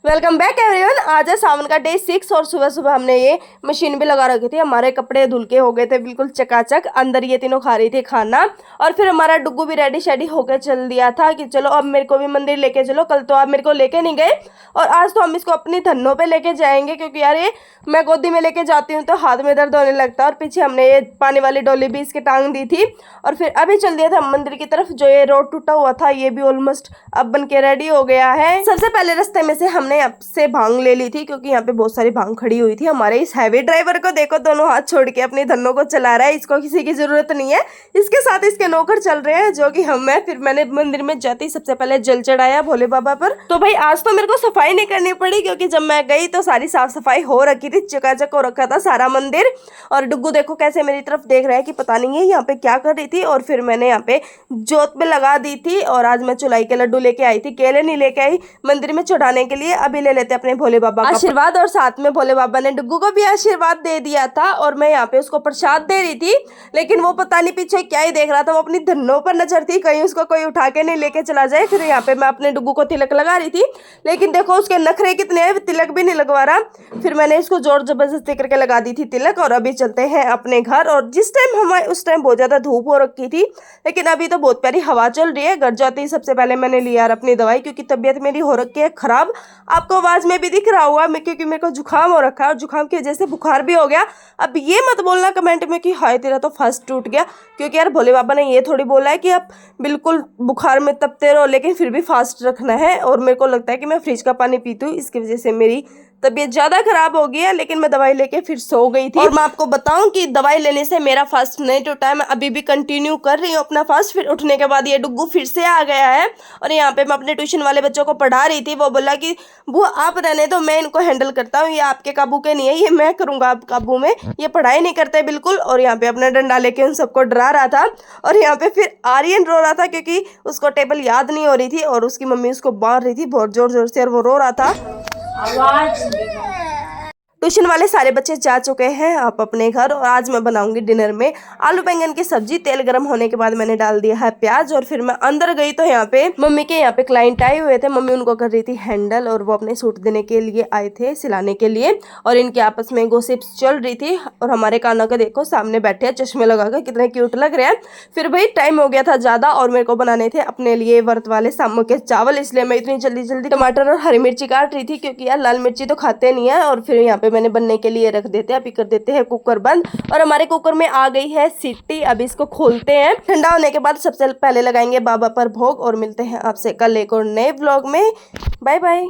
Welcome back everyone. आज है सावन का डे 6 और सुबह सुबह हमने ये मशीन भी लगा रखी थी। हमारे कपड़े धुल के हो गए थे बिल्कुल चकाचक। अंदर ये तीनों खा रही थी खाना और फिर हमारा डुग्गू भी रेडी शेडी होकर चल दिया था कि चलो अब मेरे को भी मंदिर लेके चलो। कल तो आप मेरे को लेके नहीं गए और आज तो हम इसको अपनी धन्नों पे लेके जाएंगे, क्योंकि यार ये मैं गोदी में लेके जाती हूँ तो हाथ में दर्द होने लगता है। और पीछे हमने ये पानी वाली डोली भी इसके टांग दी थी और फिर अभी चल दिया था मंदिर की तरफ। जो ये रोड टूटा हुआ था ये भी ऑलमोस्ट अब बन के रेडी हो गया है। सबसे पहले रास्ते में से हमने यहाँ से भांग ले ली थी, क्योंकि यहाँ पे बहुत सारी भांग खड़ी हुई थी। हमारे इस हैवी ड्राइवर को देखो, दोनों हाथ छोड़ के अपनी धन्नों को चला रहा है। इसको किसी की जरूरत नहीं है, इसके साथ इसके नौकर चल रहे हैं जो कि हम हैं। फिर मैंने मंदिर में जाती सबसे पहले जल चढ़ाया भोले बाबा पर। तो भाई आज तो मेरे को सफाई नहीं करनी पड़ी, क्योंकि जब मैं गई तो सारी साफ सफाई हो रखी थी, चकाचक हो रखा था सारा मंदिर। और डुग्गू देखो कैसे मेरी तरफ देख रहा है कि पता नहीं है यहाँ पे क्या कर रही थी। और फिर मैंने यहाँ पे जोत पे लगा दी थी और आज मैं चुलाई के लड्डू लेके आई थी, केले नहीं लेके आई मंदिर में चढ़ाने के लिए। अभी ले लेते अपने भोले बाबा का आशीर्वाद। और साथ में भोले बाबा ने डुग्गू को भी आशीर्वाद दे दिया था और मैं यहाँ पे उसको प्रसाद दे रही थी, लेकिन वो पता नहीं पीछे क्या ही देख रहा था। वो अपनी धन्नों पर नजर थी, कहीं उसको कोई उठा के नहीं लेके चला जाए। फिर यहाँ पे मैं अपने डुग्गू को तिलक लगा रही थी, लेकिन देखो उसके नखरे कितने हैं, तिलक भी नहीं लगवा रहा। फिर मैंने इसको जोर जबरदस्ती करके लगा दी थी तिलक। और अभी चलते हैं अपने घर। और जिस टाइम हमारे उस टाइम बहुत ज्यादा धूप हो रखी थी, लेकिन अभी तो बहुत प्यारी हवा चल रही है। घर जाते ही सबसे पहले मैंने लिया अपनी दवाई, क्योंकि तबीयत मेरी हो रखी है खराब। आपको आवाज में भी दिख रहा हुआ क्योंकि मेरे को जुकाम हो रखा है और जुकाम की वजह से बुखार भी हो गया। अब ये मत बोलना कमेंट में कि हाय तेरा तो फास्ट टूट गया, क्योंकि यार भोले बाबा ने ये थोड़ी बोला है कि आप बिल्कुल बुखार में तपते रहो, लेकिन फिर भी फास्ट रखना है। और मेरे को लगता है कि मैं फ्रिज का पानी पीती हूँ, इसकी वजह से मेरी तबीयत ज्यादा खराब हो गई है। लेकिन मैं दवाई लेके फिर सो गई थी। और मैं आपको बताऊं कि दवाई लेने से मेरा फास्ट नहीं टूटा है, मैं अभी भी कंटिन्यू कर रही हूँ अपना फास्ट। फिर उठने के बाद ये डुग्गू फिर से आ गया है और यहाँ पे मैं अपने ट्यूशन वाले बच्चों को पढ़ा रही थी। वो बोला कि बुआ आप रहने दो, मैं इनको हैंडल करता हूँ, ये आपके काबू के नहीं है, ये मैं करूंगा आप काबू में। ये पढ़ाई नहीं करते बिल्कुल। और यहाँ पे अपना डंडा लेके उन सबको डरा रहा था। और यहाँ पे फिर आर्यन रो रहा था, क्योंकि उसको टेबल याद नहीं हो रही थी और उसकी मम्मी उसको बांध रही थी बहुत जोर जोर से, और वो रो रहा था। ट्यूशन वाले सारे बच्चे जा चुके हैं आप अपने घर। और आज मैं बनाऊंगी डिनर में आलू बैंगन की सब्जी। तेल गर्म होने के बाद मैंने डाल दिया है प्याज। और फिर मैं अंदर गई तो यहाँ पे मम्मी के यहाँ पे क्लाइंट आए हुए थे। मम्मी उनको कर रही थी हैंडल और वो अपने सूट देने के लिए आए थे, सिलाने के लिए। और इनके आपस में गॉसिप्स चल रही थी। और हमारे कानों के देखो सामने बैठे हैं चश्मे लगा कर, कितने क्यूट लग रहे हैं। फिर भाई टाइम हो गया था ज्यादा और मेरे को बनाने थे अपने लिए व्रत वाले सामू के चावल, इसलिए मैं इतनी जल्दी जल्दी टमाटर और हरी मिर्ची काट रही थी, क्योंकि यार लाल मिर्ची तो खाते नहीं है। और फिर यहाँ पे मैंने बनने के लिए रख देते हैं। अभी कर देते हैं कुकर बंद। और हमारे कुकर में आ गई है सीटी। अब इसको खोलते हैं। ठंडा होने के बाद सबसे पहले लगाएंगे बाबा पर भोग। और मिलते हैं आपसे कल एक और नए व्लॉग में। Bye bye.